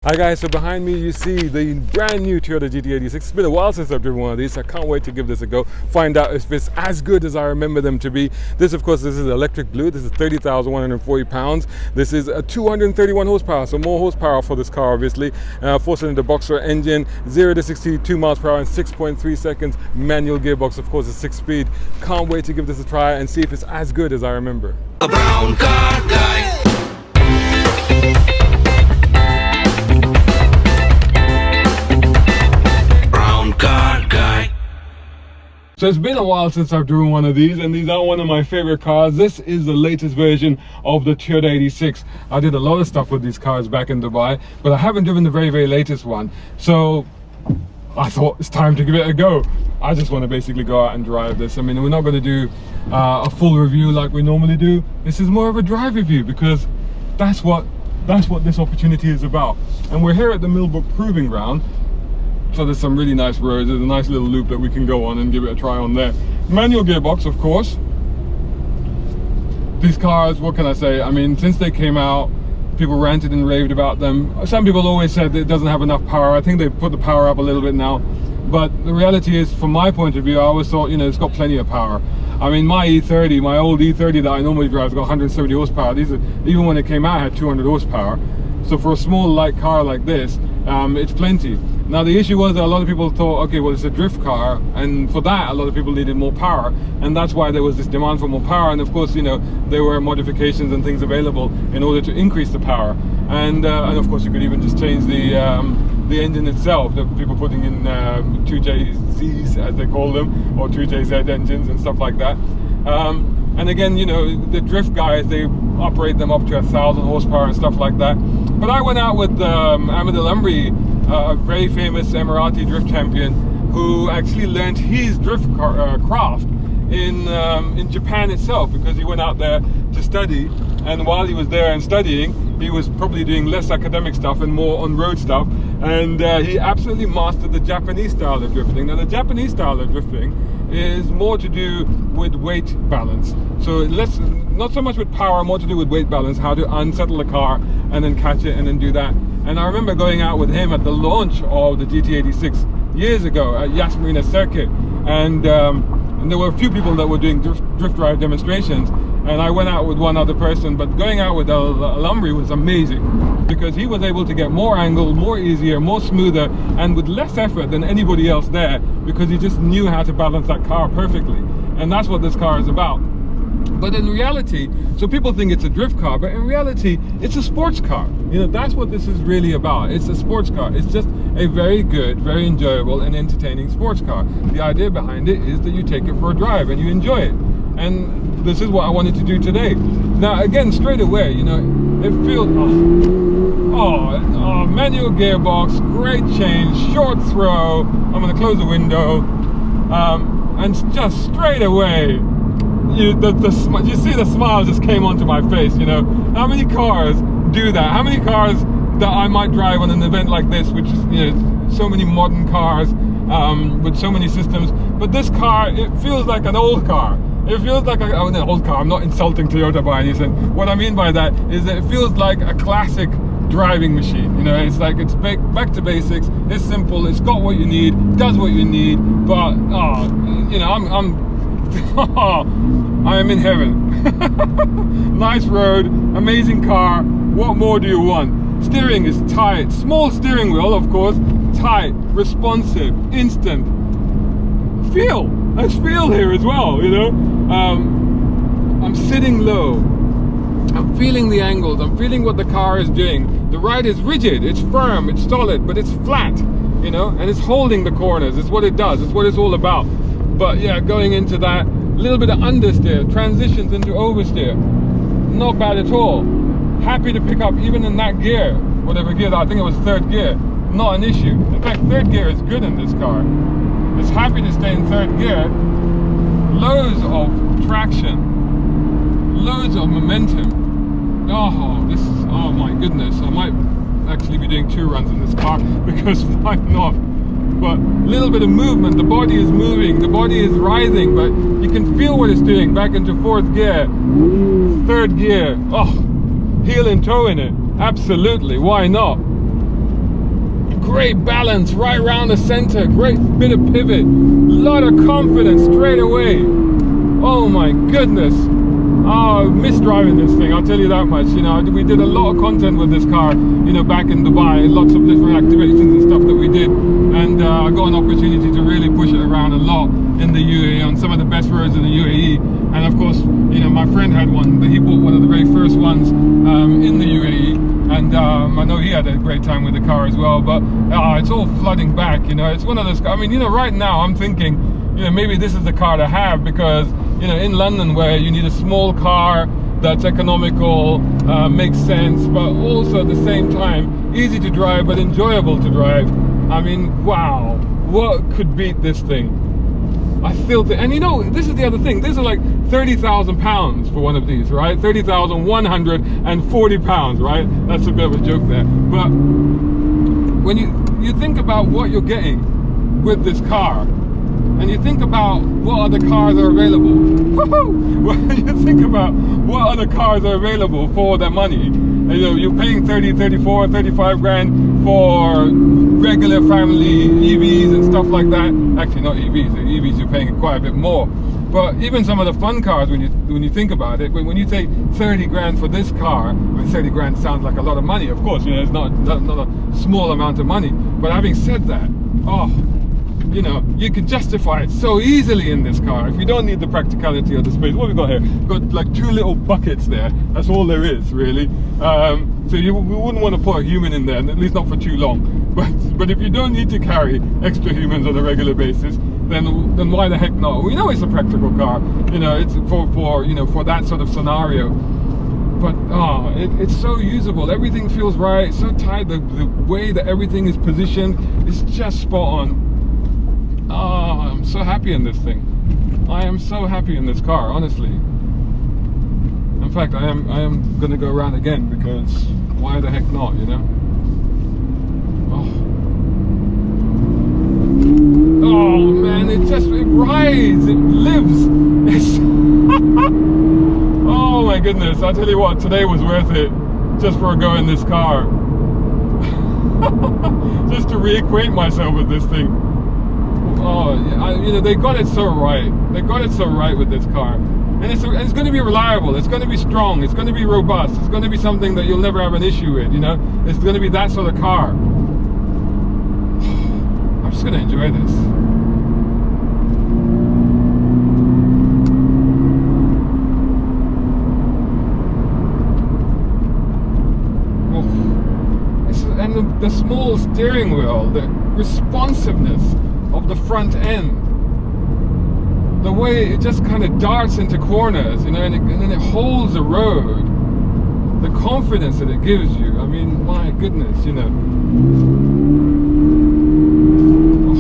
Hi guys, so behind me you see the brand new Toyota GT86. It's been a while since I've driven one of these, so I can't wait to give this a go, find out if it's as good as I remember them to be. This of course, this is electric blue, this is 30,140 pounds. This is a 231 horsepower, so more horsepower for this car obviously. 4-cylinder boxer engine, 0 to 62 miles per hour in 6.3 seconds. Manual gearbox, of course, is 6-speed. Can't wait to give this a try and see if it's as good as I remember. A brown car guy. So it's been a while since I've driven one of these, and these are one of my favorite cars. This is the latest version of the Toyota 86. I did a lot of stuff with these cars back in Dubai, but I haven't driven the very latest one. So I thought it's time to give it a go. I just want to basically go out and drive this. I mean, we're not going to do a full review like we normally do. This is more of a drive review because that's what this opportunity is about. And we're here at the Millbrook Proving Ground. So there's some really nice roads, there's a nice little loop that we can go on and give it a try on there. Manual gearbox, of course. These cars, what can I say? I mean, since they came out, people ranted and raved about them. Some people always said that it doesn't have enough power. I think they put the power up a little bit now. But the reality is, from my point of view, I always thought, you know, it's got plenty of power. I mean, my E30, my old E30 that I normally drive, has got 170 horsepower. These are, even when it came out, it had 200 horsepower. So for a small light car like this, it's plenty. Now the issue was that a lot of people thought, okay, well, it's a drift car, and for that a lot of people needed more power, and that's why there was this demand for more power. And of course, you know, there were modifications and things available in order to increase the power, and of course you could even just change the engine itself. The people putting in 2JZs, as they call them, or 2JZ engines and stuff like that. And again, you know, the drift guys, they operate them up to 1,000 horsepower and stuff like that. But I went out with Ahmed Al-Amri, a very famous Emirati drift champion, who actually learned his drift craft in Japan itself, because he went out there to study, and while he was there and studying, he was probably doing less academic stuff and more on-road stuff, and he absolutely mastered the Japanese style of drifting. Now the Japanese style of drifting is more to do with weight balance, so not so much with power, more to do with weight balance, how to unsettle the car and then catch it and then do that. And I remember going out with him at the launch of the GT86 years ago at Yas Marina Circuit, and there were a few people that were doing drift drive demonstrations, and I went out with one other person. But going out with Al-Amri was amazing, because he was able to get more angle, more easier, more smoother, and with less effort than anybody else there, because he just knew how to balance that car perfectly. And that's what this car is about. But in reality, so people think it's a drift car, but in reality, it's a sports car. You know, that's what this is really about. It's a sports car. It's just a very good, very enjoyable and entertaining sports car. The idea behind it is that you take it for a drive and you enjoy it. And this is what I wanted to do today. Now, again, straight away, you know, it feels, manual gearbox, great change, short throw. I'm gonna close the window, and just straight away, you see the smile just came onto my face. You know, how many cars do that? How many cars that I might drive on an event like this, which is, you know, so many modern cars with so many systems, but this car, it feels like an old car. It feels like an old car. I'm not insulting Toyota by any sense. What I mean by that is that it feels like a classic driving machine. You know, it's like, it's back to basics. It's simple. It's got what you need, does what you need. But you know, I am in heaven. Nice road, amazing car. What more do you want? Steering is tight, small steering wheel, of course, tight, responsive, instant. There's feel here as well, you know. I'm sitting low, I'm feeling the angles, I'm feeling what the car is doing. The ride is rigid, it's firm, it's solid, but it's flat, you know, and it's holding the corners. It's what it does, it's what it's all about. But yeah, going into that, little bit of understeer, transitions into oversteer, not bad at all. Happy to pick up even in that gear, whatever gear, I think it was third gear, not an issue. In fact, third gear is good in this car. It's happy to stay in third gear. Loads of traction, loads of momentum. Oh my goodness, I might actually be doing 2 runs in this car, because why not? But a little bit of movement, the body is moving, the body is rising, but you can feel what it's doing. Back into 4th gear, 3rd gear, heel and toe in it, absolutely, why not? great balance right around the center, great bit of pivot, lot of confidence straight away. Oh my goodness. Oh, I miss driving this thing, I'll tell you that much. You know, we did a lot of content with this car, you know, back in Dubai, lots of different activations and stuff that we did, and I got an opportunity to really push it around a lot in the UAE on some of the best roads in the UAE. And of course, you know, my friend had one, he bought one of the very first ones in the UAE, and I know he had a great time with the car as well. But it's all flooding back, you know. It's one of those, I mean, you know, right now I'm thinking, you know, maybe this is the car to have, because, you know, in London, where you need a small car that's economical, makes sense, but also at the same time easy to drive but enjoyable to drive. I mean, wow, what could beat this thing? I still think, and you know, this is the other thing, these are like £30,000 for one of these, right? 30,140 pounds, right? That's a bit of a joke there. But when you think about what you're getting with this car, and you think about what other cars are available, when you think about what other cars are available for that money, and, you know, you're paying 30, 34, 35 grand for regular family EVs and stuff like that. Actually, not EVs. The EVs you're paying quite a bit more. But even some of the fun cars, when you think about it, when you say 30 grand for this car, I mean, 30 grand sounds like a lot of money. Of course, you know, it's not a small amount of money. But having said that, oh, you know, you can justify it so easily in this car if you don't need the practicality of the space. What have we got here? We've got like 2 little buckets there. That's all there is, really. So we wouldn't want to put a human in there, at least not for too long. But if you don't need to carry extra humans on a regular basis, then why the heck not? We know it's a practical car. You know, it's for you know, for that sort of scenario. But it's so usable. Everything feels right. So tight. The way that everything is positioned is just spot on. Oh, I'm so happy in this thing. I am so happy in this car, honestly. In fact, I am gonna go around again, because why the heck not, you know? Oh man, it rides, it lives. It's oh my goodness, I'll tell you what, today was worth it just for a go in this car. Just to reacquaint myself with this thing. Oh, you know, they got it so right. They got it so right with this car. And it's going to be reliable. It's going to be strong. It's going to be robust. It's going to be something that you'll never have an issue with, you know. It's going to be that sort of car. I'm just going to enjoy this. And the small steering wheel, the responsiveness of the front end, the way it just kind of darts into corners, you know, and then it holds the road, the confidence that it gives you. I mean, my goodness, you know. Oh,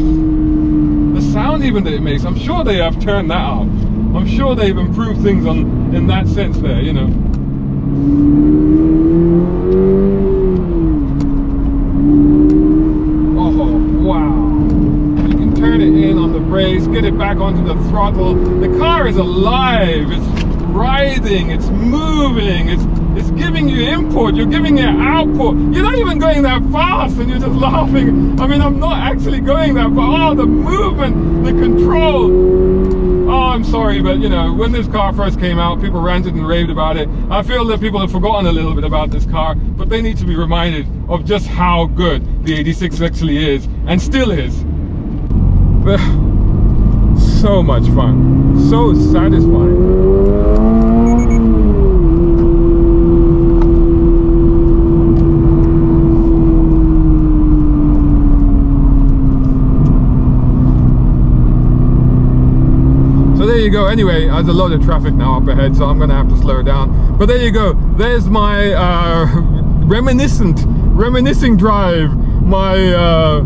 the sound even that it makes, I'm sure they have turned that up. I'm sure they've improved things in that sense there, you know. Get it back onto the throttle. The car is alive. It's writhing. It's moving. It's giving you input. You're giving it output. You're not even going that fast, and you're just laughing. I mean, I'm not actually going that fast. Oh, the movement, the control. Oh, I'm sorry, but you know, when this car first came out, people ranted and raved about it. I feel that people have forgotten a little bit about this car, but they need to be reminded of just how good the 86 actually is, and still is. But so much fun, so satisfying. So there you go. Anyway, there's a lot of traffic now up ahead, so I'm gonna have to slow down. But there you go. There's my reminiscing drive. My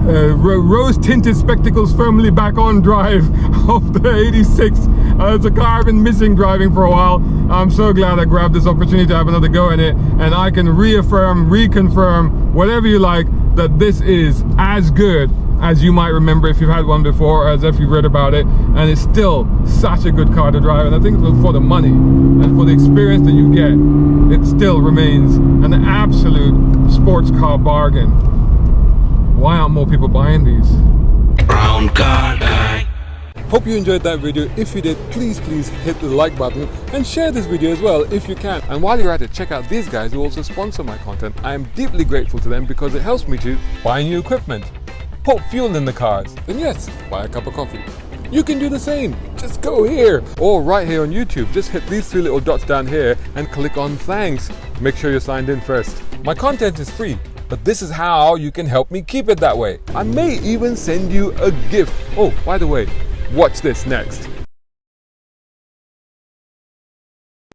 rose-tinted spectacles firmly back on drive of the 86. It's a car I've been missing driving for a while. I'm so glad I grabbed this opportunity to have another go in it, and I can reconfirm, whatever you like, that this is as good as you might remember if you've had one before, or as if you've read about it. And it's still such a good car to drive, and I think for the money and for the experience that you get, it still remains an absolute sports car bargain. Why aren't more people buying these? Brown car guy. Hope you enjoyed that video. If you did, please hit the like button and share this video as well if you can. And while you're at it, check out these guys who also sponsor my content. I am deeply grateful to them because it helps me to buy new equipment, put fuel in the cars, and yes, buy a cup of coffee. You can do the same. Just go here or right here on YouTube. Just hit these 3 little dots down here and click on thanks. Make sure you're signed in first. My content is free, but this is how you can help me keep it that way. I may even send you a gift. Oh, by the way, watch this next.